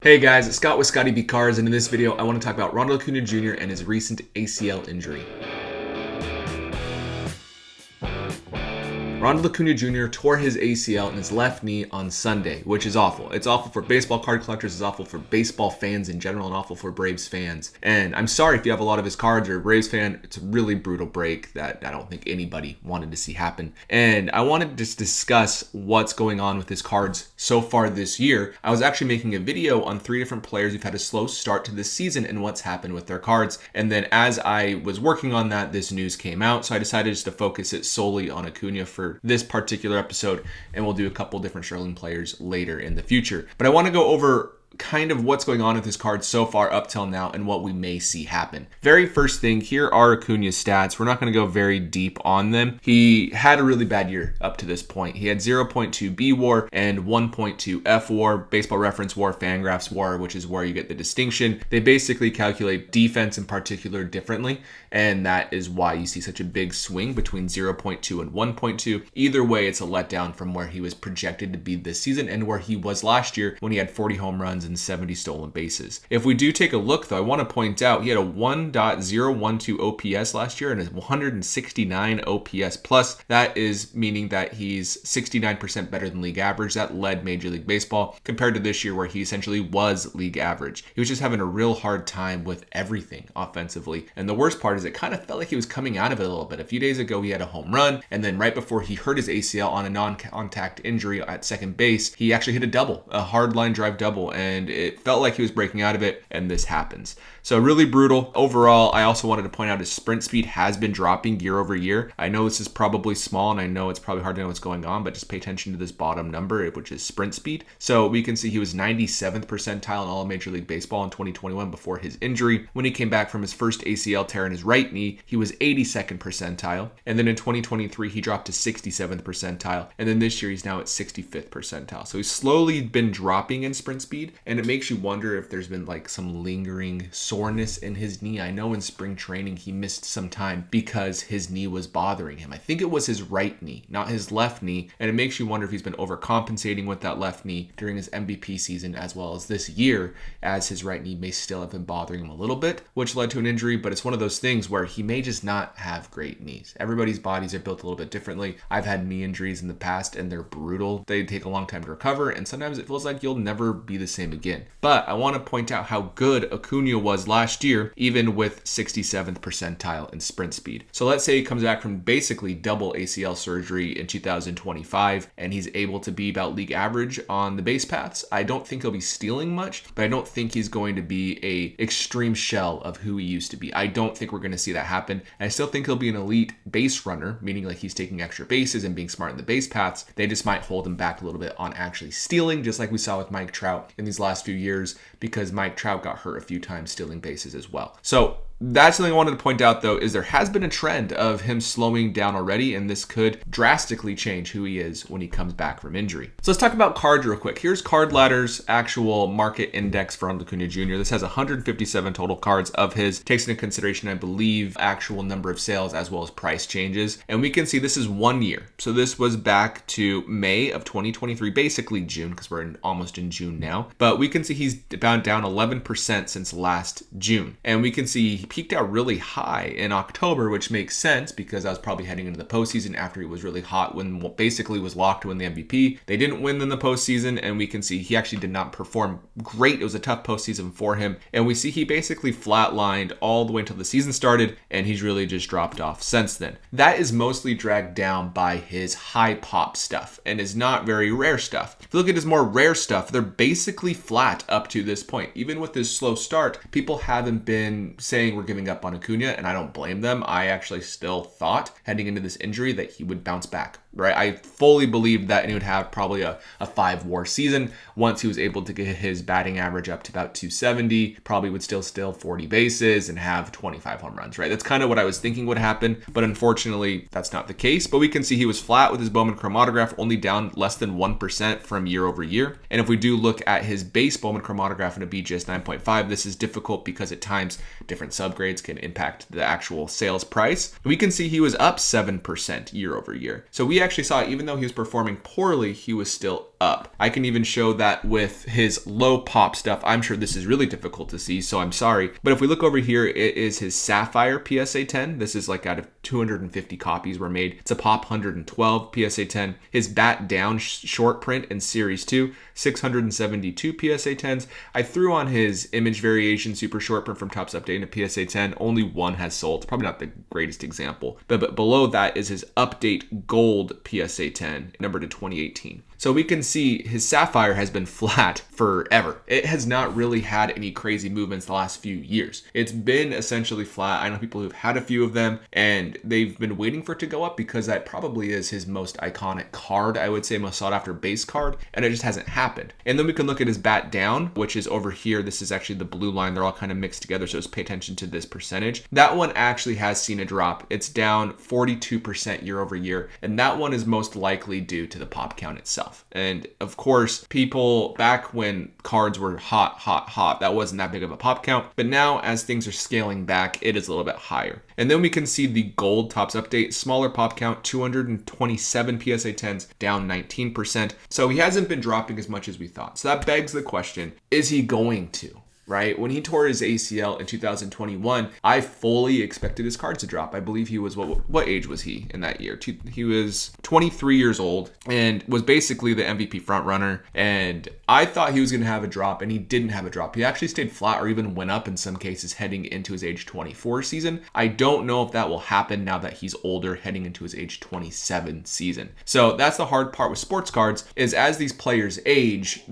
Hey guys, it's Scott with Scotty B Cars, and in this video I want to talk about Ronald Acuna Jr. and his recent ACL injury. Ronald Acuna Jr. tore his ACL in his left knee on Sunday, which is awful. It's awful for baseball card collectors, it's awful for baseball fans in general, and awful for Braves fans. And I'm sorry if you have a lot of his cards or a Braves fan, it's a really brutal break that I don't think anybody wanted to see happen. And I wanted to just discuss what's going on with his cards so far this year. I was actually making a video on 3 different players who've had a slow start to this season and what's happened with their cards. And then as I was working on that, this news came out. So I decided just to focus it solely on Acuna for this particular episode, and we'll do a couple different Sterling players later in the future. But I want to go over kind of what's going on with his cards so far up till now and what we may see happen. Very first thing, here are Acuña's stats. We're not going to go very deep on them. He had a really bad year up to this point. He had 0.2 B WAR and 1.2 F WAR, Baseball Reference WAR, Fangraphs WAR, which is where you get the distinction. They basically calculate defense in particular differently, and that is why you see such a big swing between 0.2 and 1.2. Either way, it's a letdown from where he was projected to be this season and where he was last year when he had 40 home runs and 70 stolen bases. If we do take a look though, I want to point out he had a 1.012 OPS last year and a 169 OPS plus. That is meaning that he's 69% better than league average. That led Major League Baseball compared to this year where he essentially was league average. He was just having a real hard time with everything offensively. And the worst part is it kind of felt like he was coming out of it a little bit. A few days ago, he had a home run, and then right before he hurt his ACL on a non-contact injury at second base, he actually hit a double, a hard line drive double, and it felt like he was breaking out of it, and this happens. So really brutal. Overall, I also wanted to point out his sprint speed has been dropping year over year. I know this is probably small, and I know it's probably hard to know what's going on, but just pay attention to this bottom number, which is sprint speed. So we can see he was 97th percentile in all of Major League Baseball in 2021 before his injury. When he came back from his first ACL tear in his right knee, he was 82nd percentile. And then in 2023, he dropped to 67th percentile. And then this year, he's now at 65th percentile. So he's slowly been dropping in sprint speed, and it makes you wonder if there's been like some lingering soreness in his knee. I know in spring training he missed some time because his knee was bothering him. I think it was his right knee, not his left knee, and it makes you wonder if he's been overcompensating with that left knee during his MVP season as well as this year, as his right knee may still have been bothering him a little bit, which led to an injury. But it's one of those things where he may just not have great knees. Everybody's bodies are built a little bit differently. I've had knee injuries in the past and they're brutal. They take a long time to recover, and sometimes it feels like you'll never be the same again. But I want to point out how good Acuna was last year, even with 67th percentile in sprint speed. So let's say he comes back from basically double ACL surgery in 2025 and he's able to be about league average on the base paths. I don't think he'll be stealing much, but I don't think he's going to be a extreme shell of who he used to be. I don't think we're going to see that happen. And I still think he'll be an elite base runner, meaning like he's taking extra bases and being smart in the base paths. They just might hold him back a little bit on actually stealing, just like we saw with Mike Trout in these last few years, because Mike Trout got hurt a few times stealing bases as well. So that's something I wanted to point out though, is there has been a trend of him slowing down already, and this could drastically change who he is when he comes back from injury. So let's talk about cards real quick. Here's Card Ladder's actual market index for Ronald Acuna Jr. This has 157 total cards of his, takes into consideration, I believe, actual number of sales as well as price changes. And we can see this is 1 year. So this was back to May of 2023, basically June, because we're almost in June now. But we can see he's down 11% since last June. And we can see he peaked out really high in October, which makes sense because I was probably heading into the postseason after he was really hot when basically was locked to win the MVP. They didn't win in the postseason, and we can see he actually did not perform great. It was a tough postseason for him, and we see he basically flatlined all the way until the season started, and he's really just dropped off since then. That is mostly dragged down by his high pop stuff and is not very rare stuff. If you look at his more rare stuff, they're basically flat up to this point. Even with his slow start, people haven't been saying we're giving up on Acuna, and I don't blame them. I actually still thought heading into this injury that he would bounce back. Right, I fully believed that he would have probably a 5 WAR season once he was able to get his batting average up to about 270. Probably would still 40 bases and have 25 home runs. Right, that's kind of what I was thinking would happen, but unfortunately that's not the case. But we can see he was flat with his Bowman chromatograph, only down less than 1% from year over year. And if we do look at his base Bowman chromatograph in a BGS 9.5, this is difficult because at times different subgrades can impact the actual sales price. We can see he was up 7% year over year. So we actually saw, even though he was performing poorly, he was still up. I can even show that with his low pop stuff. I'm sure this is really difficult to see, so I'm sorry. But if we look over here, it is his Sapphire PSA 10. This is like out of 250 copies were made. It's a pop 112 PSA 10. His bat down short print in series 2, 672 PSA 10s. I threw on his image variation super short print from Topps Update in a PSA 10. Only one has sold. It's probably not the greatest example. But below that is his Update Gold PSA 10, numbered to 2018. So we can see his Sapphire has been flat forever. It has not really had any crazy movements the last few years. It's been essentially flat. I know people who've had a few of them and they've been waiting for it to go up because that probably is his most iconic card, I would say, most sought after base card, and it just hasn't happened. And then we can look at his bat down, which is over here. This is actually the blue line. They're all kind of mixed together, so just pay attention to this percentage. That one actually has seen a drop. It's down 42% year over year, and that one is most likely due to the pop count itself. And of course, people back when cards were hot, that wasn't that big of a pop count. But now as things are scaling back, it is a little bit higher. And then we can see the gold Topps Update, smaller pop count, 227 PSA 10s, down 19%. So he hasn't been dropping as much as we thought. So that begs the question, is he going to? Right? When he tore his ACL in 2021, I fully expected his cards to drop. I believe he was, what age was he in that year? He was 23 years old and was basically the MVP frontrunner. And I thought he was going to have a drop, and he didn't have a drop. He actually stayed flat or even went up in some cases heading into his age 24 season. I don't know if that will happen now that he's older heading into his age 27 season. So that's the hard part with sports cards, is as these players age,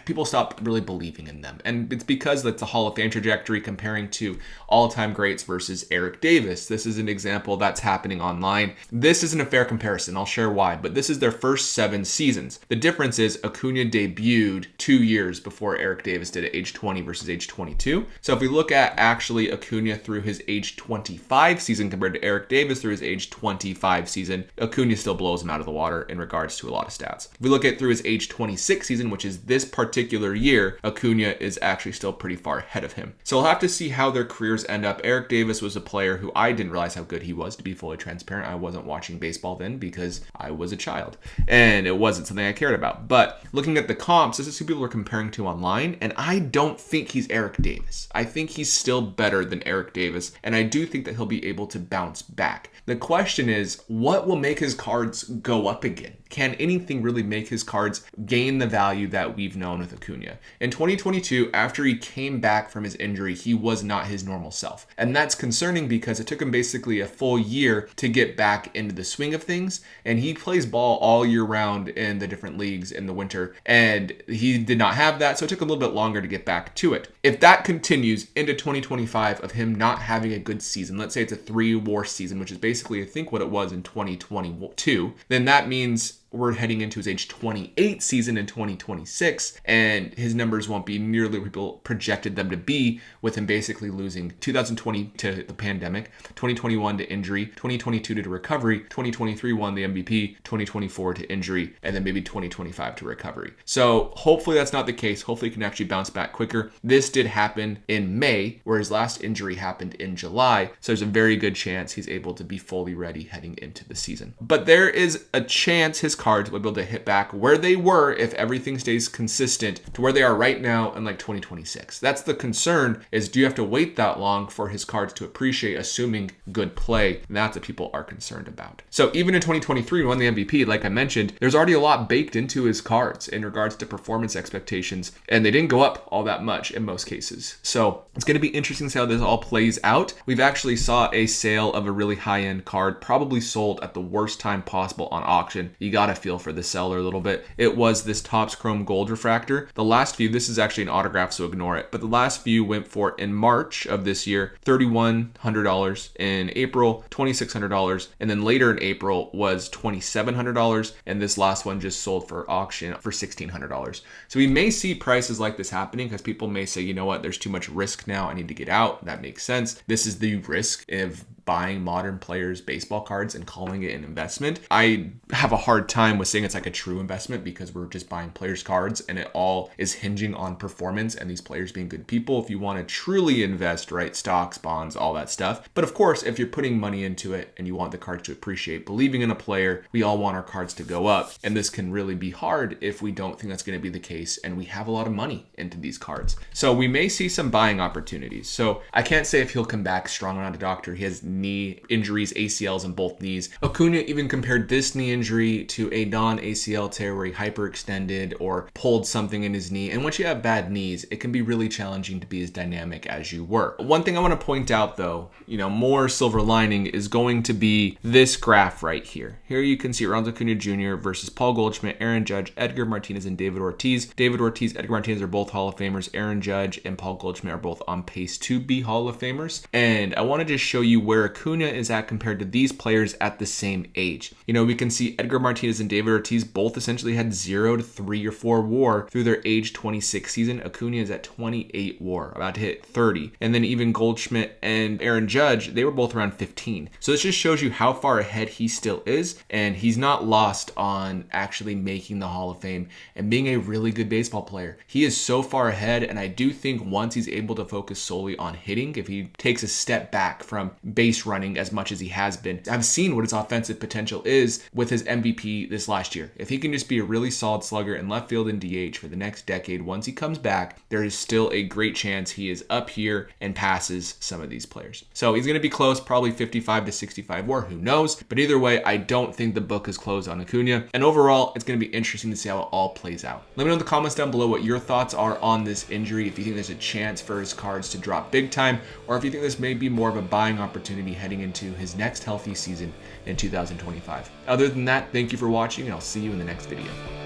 people stop really believing in them. And it's because that's a Hall of Fame trajectory comparing to all-time greats versus Eric Davis. This is an example that's happening online. This isn't a fair comparison. I'll share why, but this is their first 7 seasons. The difference is Acuna debuted 2 years before Eric Davis did at age 20 versus age 22. So if we look at actually Acuna through his age 25 season compared to Eric Davis through his age 25 season, Acuna still blows him out of the water in regards to a lot of stats. If we look at through his age 26 season, which is this particular year, Acuna is actually still pretty far ahead of him. So we'll have to see how their careers end up. Eric Davis was a player who I didn't realize how good he was, to be fully transparent. I wasn't watching baseball then because I was a child and it wasn't something I cared about. But looking at the comps, this is who people are comparing to online, and I don't think he's Eric Davis. I think he's still better than Eric Davis, and I do think that he'll be able to bounce back. The question is, what will make his cards go up again? Can anything really make his cards gain the value that we've known with Acuna? In 2022, after he came back from his injury, he was not his normal self. And that's concerning because it took him basically a full year to get back into the swing of things. And he plays ball all year round in the different leagues in the winter. And he did not have that, so it took a little bit longer to get back to it. If that continues into 2025 of him not having a good season, let's say it's a 3-war season, which is basically, I think, what it was in 2022, then that means we're heading into his age 28 season in 2026, and his numbers won't be nearly what people projected them to be, with him basically losing 2020 to the pandemic, 2021 to injury, 2022 to recovery, 2023 won the MVP, 2024 to injury, and then maybe 2025 to recovery. So hopefully that's not the case. Hopefully he can actually bounce back quicker. This did happen in May, where his last injury happened in July, so there's a very good chance he's able to be fully ready heading into the season. But there is a chance his cards will be able to hit back where they were if everything stays consistent to where they are right now in like 2026. That's the concern, is do you have to wait that long for his cards to appreciate, assuming good play? And that's what people are concerned about. So even in 2023, when he won the MVP, like I mentioned, there's already a lot baked into his cards in regards to performance expectations, and they didn't go up all that much in most cases. So it's going to be interesting to see how this all plays out. We've actually saw a sale of a really high-end card, probably sold at the worst time possible on auction. You got to feel for the seller a little bit. It was this Topps Chrome Gold Refractor. The last few, this is actually an autograph, so ignore it, but the last few went for, in March of this year, $3,100, in April, $2,600, and then later in April was $2,700, and this last one just sold for auction for $1,600. So we may see prices like this happening because people may say, you know what, there's too much risk now, I need to get out. That makes sense. This is the risk of buying modern players' baseball cards and calling it an investment. I have a hard time with saying it's like a true investment because we're just buying players' cards and it all is hinging on performance and these players being good people. If you want to truly invest, right, stocks, bonds, all that stuff. But of course, if you're putting money into it and you want the cards to appreciate, believing in a player, we all want our cards to go up. And this can really be hard if we don't think that's going to be the case and we have a lot of money into these cards. So we may see some buying opportunities. So I can't say if he'll come back strong or not. A doctor. He has knee injuries, ACLs in both knees. Acuna even compared this knee injury to a non-ACL tear where he hyperextended or pulled something in his knee. And once you have bad knees, it can be really challenging to be as dynamic as you were. One thing I want to point out though, more silver lining is going to be this graph right here. Here you can see Ronald Acuna Jr. versus Paul Goldschmidt, Aaron Judge, Edgar Martinez, and David Ortiz. David Ortiz, Edgar Martinez are both Hall of Famers. Aaron Judge and Paul Goldschmidt are both on pace to be Hall of Famers. And I want to just show you where Acuna is at compared to these players at the same age. We can see Edgar Martinez and David Ortiz both essentially had 0 to 3 or 4 WAR through their age 26 season. Acuna is at 28 WAR, about to hit 30. And then even Goldschmidt and Aaron Judge, they were both around 15. So this just shows you how far ahead he still is, and he's not lost on actually making the Hall of Fame and being a really good baseball player. He is so far ahead, and I do think once he's able to focus solely on hitting, if he takes a step back from base running as much as he has been, I've seen what his offensive potential is with his MVP this last year. If he can just be a really solid slugger in left field and DH for the next decade, once he comes back, there is still a great chance he is up here and passes some of these players. So he's going to be close, probably 55 to 65 WAR, who knows? But either way, I don't think the book is closed on Acuna. And overall, it's going to be interesting to see how it all plays out. Let me know in the comments down below what your thoughts are on this injury, if you think there's a chance for his cards to drop big time, or if you think this may be more of a buying opportunity heading into his next healthy season in 2025. Other than that, thank you for watching, and I'll see you in the next video.